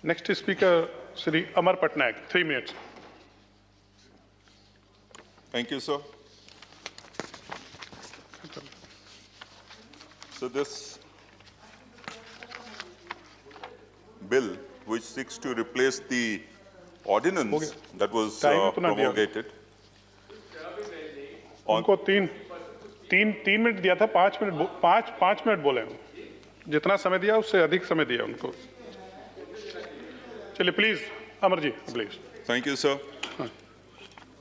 Next speaker, Shri Amar Patnaik, 3 minutes. Thank you, sir. So this bill, which seeks to replace the ordinance that was promulgated. उनको तीन minute दिया था, 5 minute बोले, जितना समय दिया उससे अधिक समय दिया उनको. चलिए please Amar ji, please. Thank you, sir.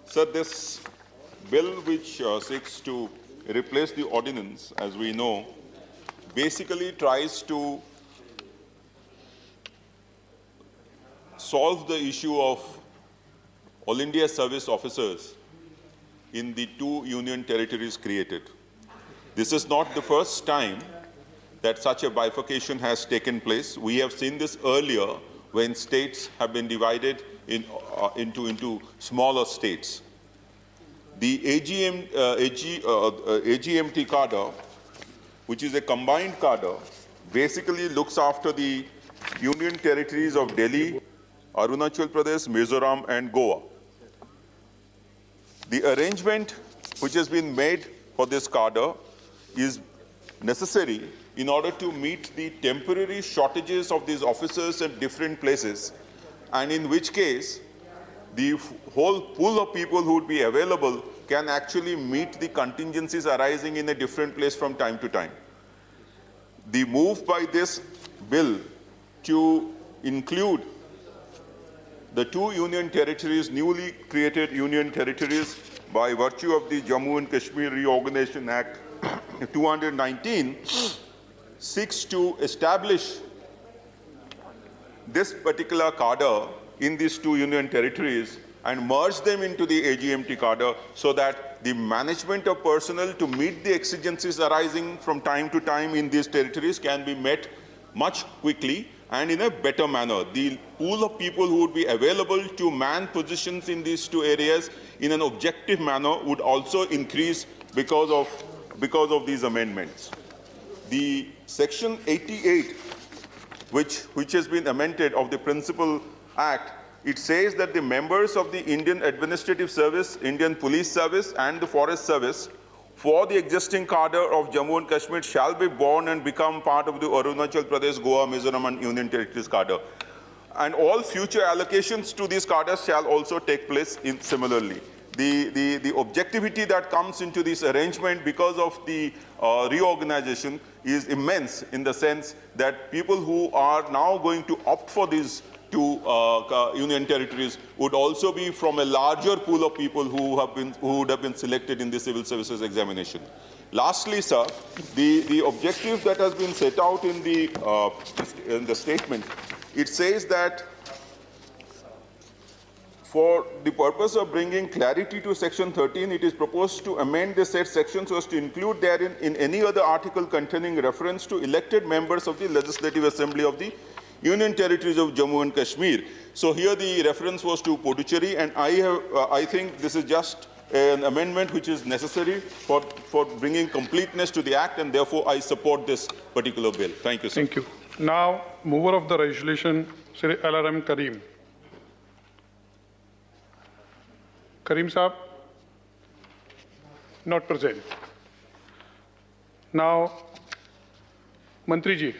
Sir, this bill which seeks to replace the ordinance, as we know, basically tries to solve the issue of All India service officers in the 2 union territories created. This is not the first time that such a bifurcation has taken place. We have seen this earlier when states have been divided into smaller states. The AGMT cadre, which is a combined cadre, basically looks after the union territories of Delhi, Arunachal Pradesh, Mizoram, and Goa. The arrangement which has been made for this cadre is necessary in order to meet the temporary shortages of these officers at different places, and in which case the whole pool of people who would be available can actually meet the contingencies arising in a different place from time to time. The move by this bill to include the 2 union territories, newly created union territories by virtue of the Jammu and Kashmir Reorganization Act 219, seeks to establish this particular cadre in these 2 union territories and merge them into the AGMT cadre so that the management of personnel to meet the exigencies arising from time to time in these territories can be met much quickly and in a better manner. The pool of people who would be available to man positions in these 2 areas in an objective manner would also increase because of these amendments. The Section 88, which has been amended of the Principal Act, it says that the members of the Indian Administrative Service, Indian Police Service, and the Forest Service for the existing cadre of Jammu and Kashmir shall be born and become part of the Arunachal Pradesh, Goa, Mizoram, and Union Territories cadre. And all future allocations to these cadres shall also take place similarly. The objectivity that comes into this arrangement because of the reorganization is immense, in the sense that people who are now going to opt for these 2 union territories would also be from a larger pool of people who would have been selected in the civil services examination. Lastly, sir, the objective that has been set out in the statement, it says that for the purpose of bringing clarity to Section 13, it is proposed to amend the said section so as to include therein in any other article containing reference to elected members of the Legislative Assembly of the Union Territories of Jammu and Kashmir. So here the reference was to Puducherry, and I think this is just an amendment which is necessary for bringing completeness to the Act, and therefore I support this particular bill. Thank you, sir. Thank you. Now, mover of the resolution, Shri LRM Karim. Karim Saab, not present. Now, Mantri ji.